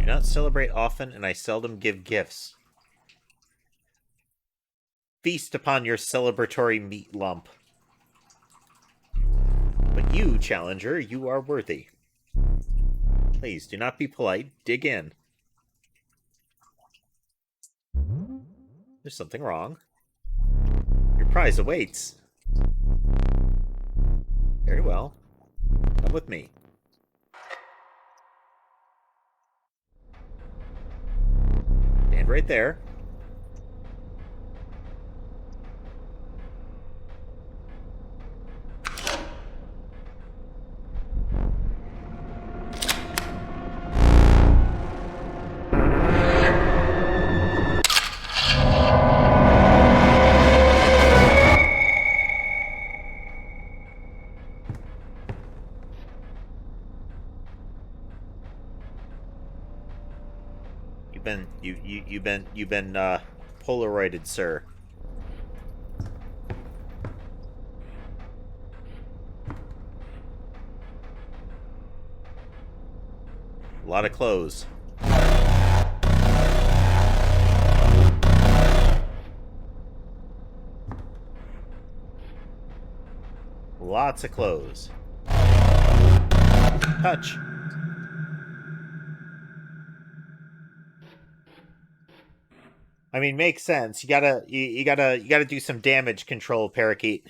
not celebrate often, and I seldom give gifts. Feast upon your celebratory meat lump. But you, challenger, you are worthy. Please, do not be polite. Dig in. There's something wrong. Your prize awaits. Very well. Come with me. Stand right there. You've been Polaroided, sir. A lot of clothes. Lots of clothes. Touch. I mean, makes sense. You gotta do some damage control, Parakeet.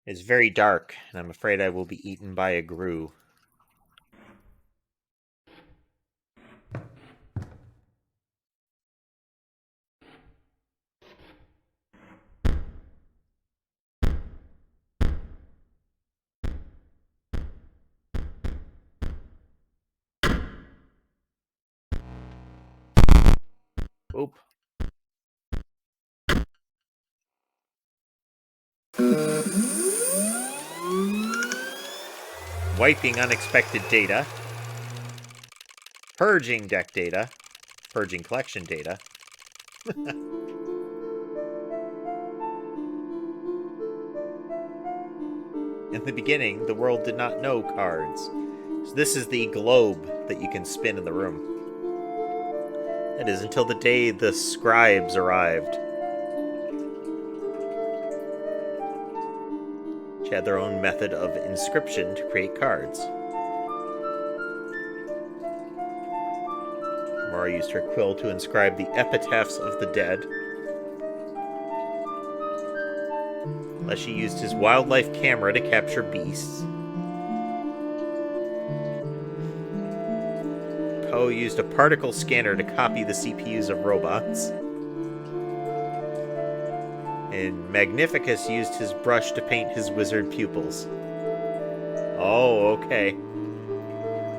It's very dark, and I'm afraid I will be eaten by a grue. Oop. Wiping unexpected data. Purging deck data. Purging collection data. In the beginning, the world did not know cards. So this is the globe that you can spin in the room. That is until the day the scribes arrived. Which had their own method of inscription to create cards. Mara used her quill to inscribe the epitaphs of the dead. Leshy used his wildlife camera to capture beasts. Poe used a particle scanner to copy the CPUs of robots. And Magnificus used his brush to paint his wizard pupils. Oh, okay.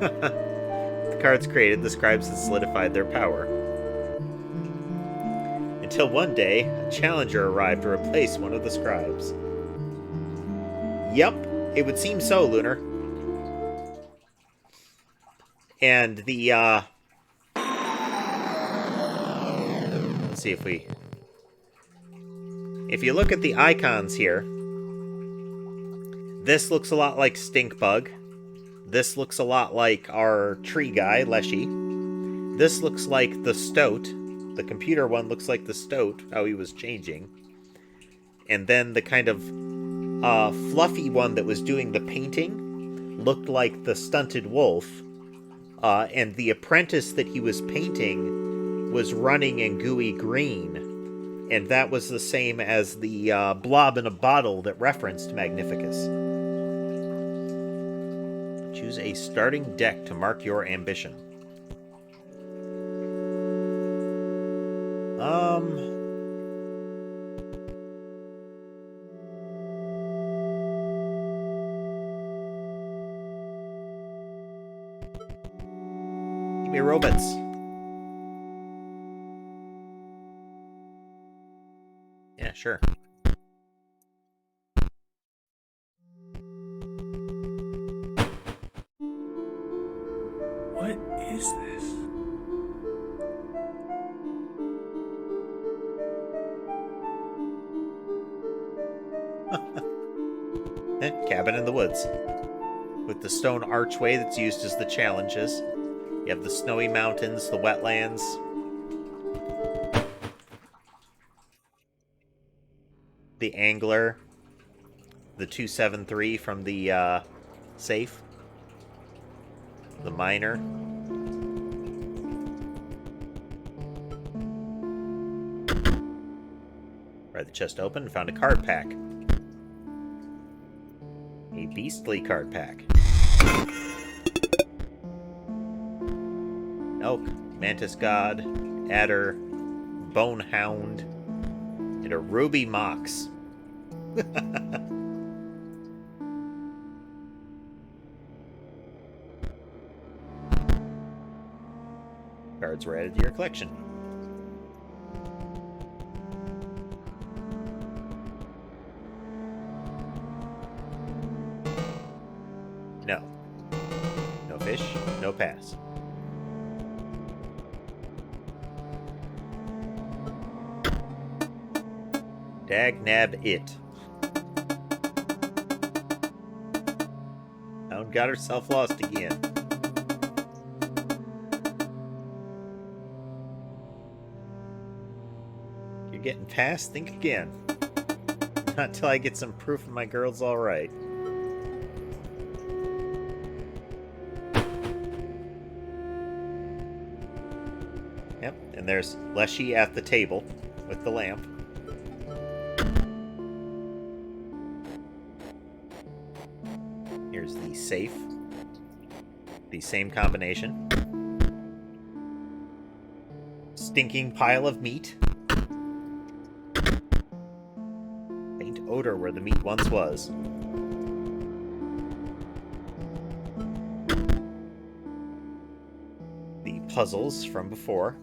The cards created, the scribes had solidified their power. Until one day, a challenger arrived to replace one of the scribes. Yep, it would seem so, Lunar. And the, let's see if we... If you look at the icons here, this looks a lot like Stinkbug. This looks a lot like our tree guy, Leshy. This looks like the Stoat. The computer one looks like the Stoat, how he was changing. And then the kind of fluffy one that was doing the painting looked like the Stunted Wolf. And the apprentice that he was painting was running in gooey green. And that was the same as the blob in a bottle that referenced Magnificus. Choose a starting deck to mark your ambition. Give me robots. Yeah, sure. What is this? Cabin in the woods. With the stone archway that's used as the challenges. You have the snowy mountains, the wetlands. The angler. The 273 from the safe. The miner. Pry the chest open and found a card pack. A beastly card pack. Elk, Mantis God, Adder, Bonehound, and a Ruby Mox. Cards were added to your collection. No. No fish, no pass. Dagnab it. Hound got herself lost again. You're getting past? Think again. Not till I get some proof my girl's alright. Yep, and there's Leshy at the table with the lamp. Here's the safe. The same combination. Stinking pile of meat. Faint odor where the meat once was. The puzzles from before.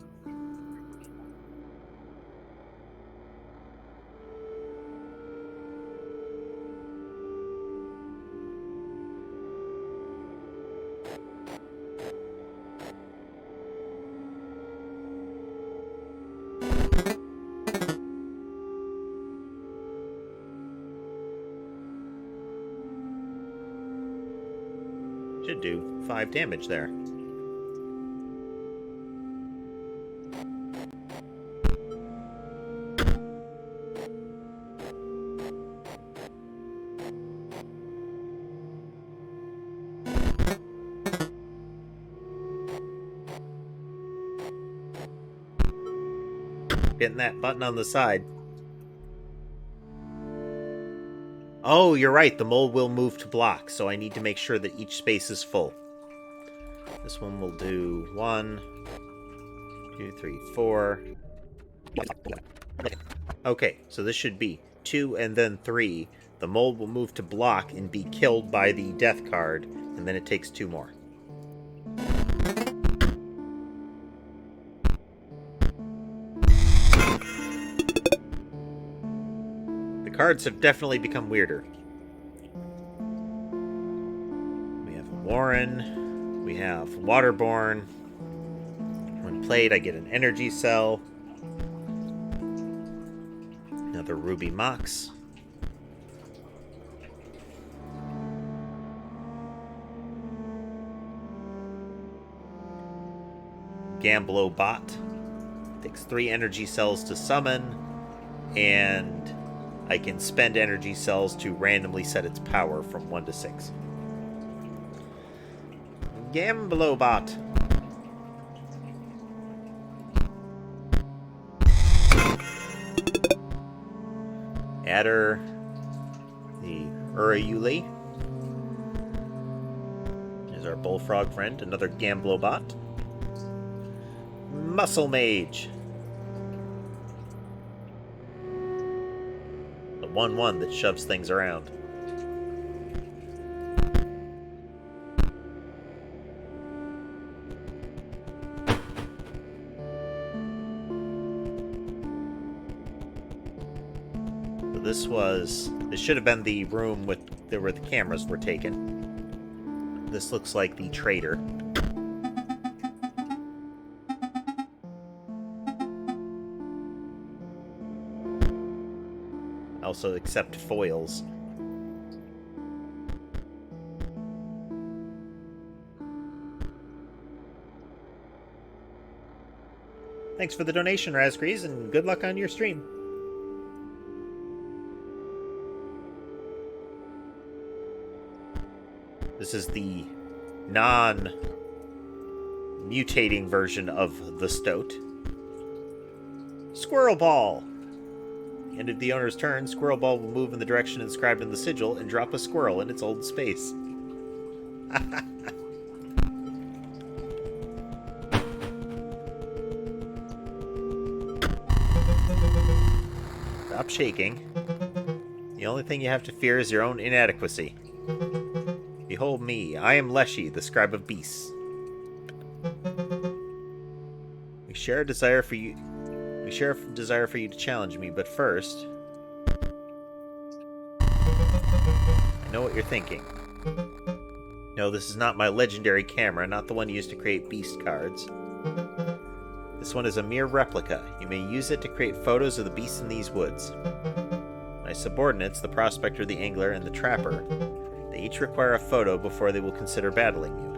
Should do 5 damage there. Hitting that button on the side. Oh, you're right. The mole will move to block, so I need to make sure that each space is full. This one will do 1, 2, 3, 4. Okay, so this should be 2 and then 3. The mole will move to block and be killed by the death card, and then it takes 2 more. Cards have definitely become weirder. We have Warren. We have Waterborne. When played, I get an energy cell. Another Ruby Mox. Gamblo Bot. Takes 3 energy cells to summon, and I can spend energy cells to randomly set its power from 1 to 6. Gamblobot. Adder. The Urayuli. There's our bullfrog friend, another Gamblobot. Muscle Mage. 1/1 that shoves things around. So this should have been the room where the cameras were taken. This looks like the trader. Also accept foils. Thanks for the donation, Raspberries, and good luck on your stream. This is the non-mutating version of the stoat. Squirrel Ball! At the end of the owner's turn, Squirrel Ball will move in the direction inscribed in the sigil and drop a squirrel in its old space. Stop shaking. The only thing you have to fear is your own inadequacy. Behold me, I am Leshy, the scribe of beasts. We share a desire for you to challenge me, but first, I know what you're thinking. No, this is not my legendary camera, not the one used to create beast cards. This one is a mere replica. You may use it to create photos of the beasts in these woods. My subordinates, the prospector, the angler, and the trapper, they each require a photo before they will consider battling you.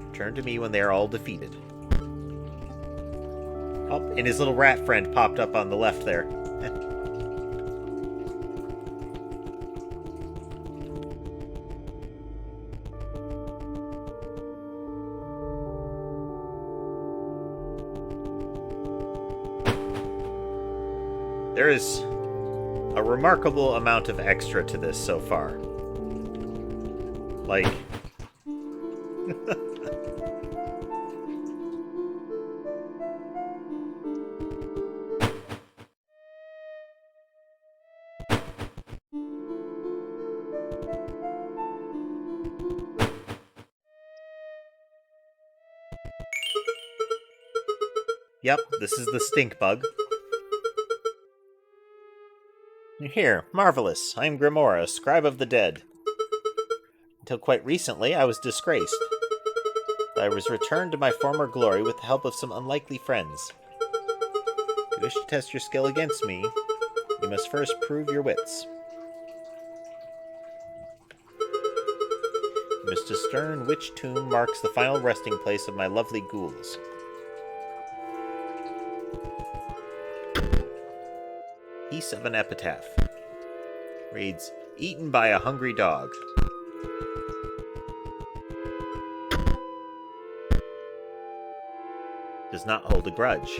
Return to me when they are all defeated. Oh, and his little rat friend popped up on the left there. There is a remarkable amount of extra to this so far. Like... Yep, this is the stink bug. Here, marvelous. I am Grimora, scribe of the dead. Until quite recently, I was disgraced. I was returned to my former glory with the help of some unlikely friends. If you wish to test your skill against me, you must first prove your wits. You must discern which tomb marks the final resting place of my lovely ghouls. Piece of an epitaph. Reads, eaten by a hungry dog. Does not hold a grudge.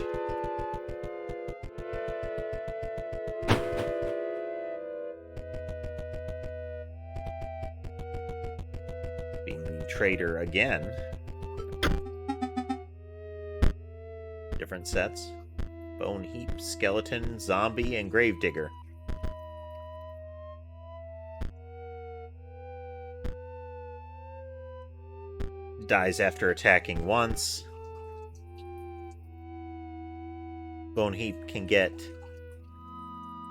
Being the trader again. Different sets. Bone heap, skeleton, zombie, and gravedigger. Dies after attacking once. Bone heap can get...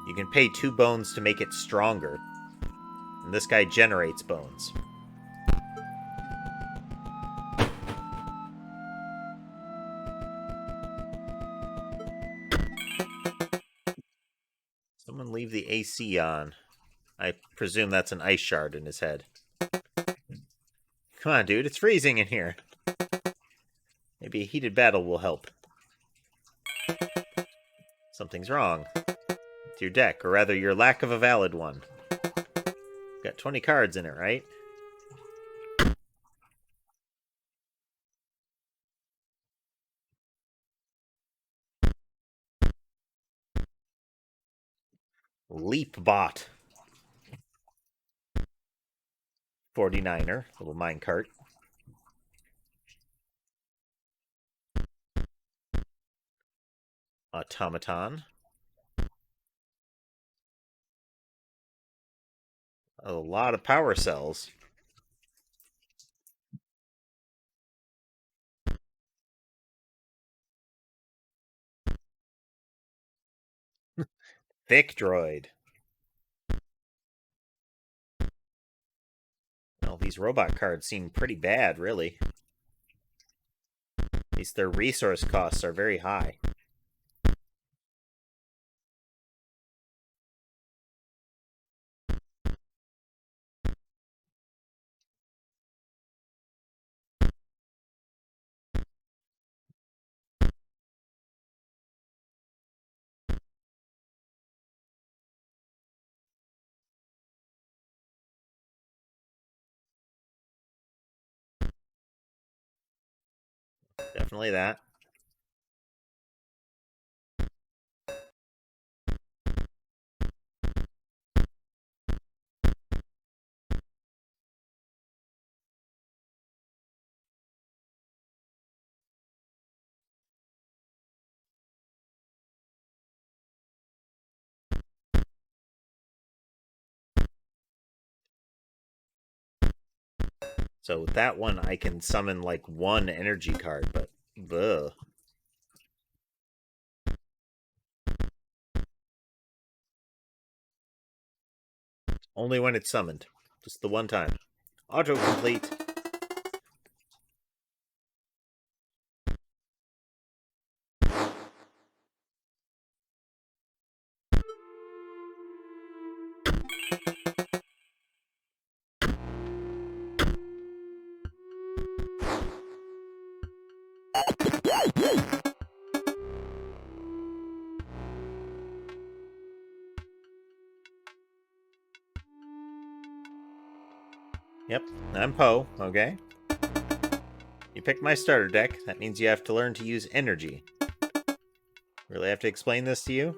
You can pay 2 bones to make it stronger. And this guy generates bones. Someone leave the AC on. I presume that's an ice shard in his head. Come on, dude, it's freezing in here. Maybe a heated battle will help. Something's wrong. With your deck, or rather your lack of a valid one. Got 20 cards in it, right? Leap bot. 49er, little minecart. Automaton. A lot of power cells. Thick droid. Well, these robot cards seem pretty bad, really. At least their resource costs are very high. Definitely that. So with that one, I can summon like one energy card, but ugh. Only when it's summoned. Just the one time. Autocomplete. Yep, I'm Poe, okay? You picked my starter deck. That means you have to learn to use energy. Really have to explain this to you?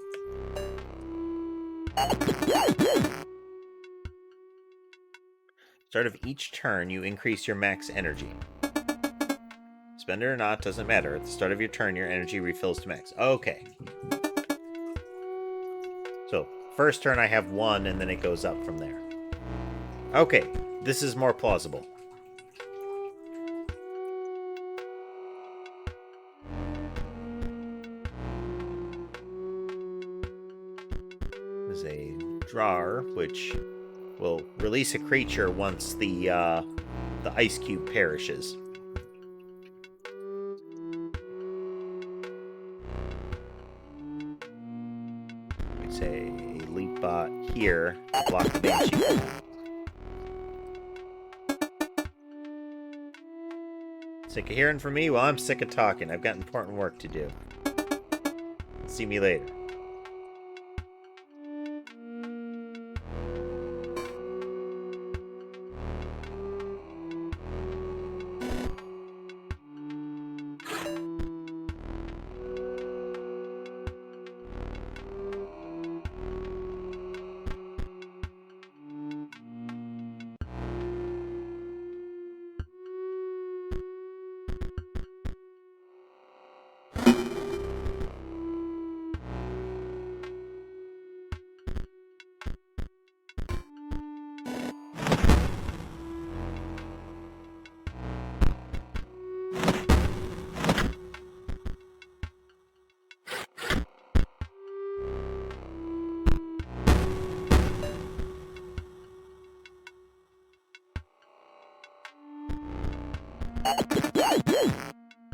Start of each turn, you increase your max energy. Spend it or not, doesn't matter. At the start of your turn, your energy refills to max. Okay. So, first turn I have 1, and then it goes up from there. Okay, this is more plausible. There's a drawer, which will release a creature once the ice cube perishes. We'd say a leap bot here to block the Banshee. Sick of hearing from me? Well, I'm sick of talking. I've got important work to do. See me later.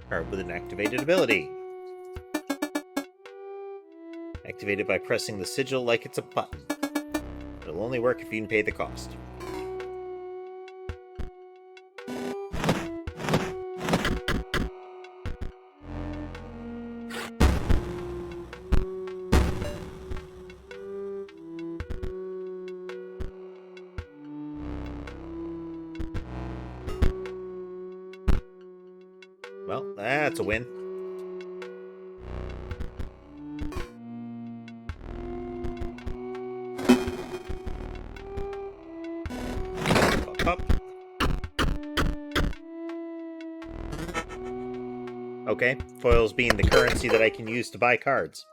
Card with an activated ability. Activate it by pressing the sigil like it's a button. It'll only work if you can pay the cost. Well, that's a win. Up. Okay, foils being the currency that I can use to buy cards.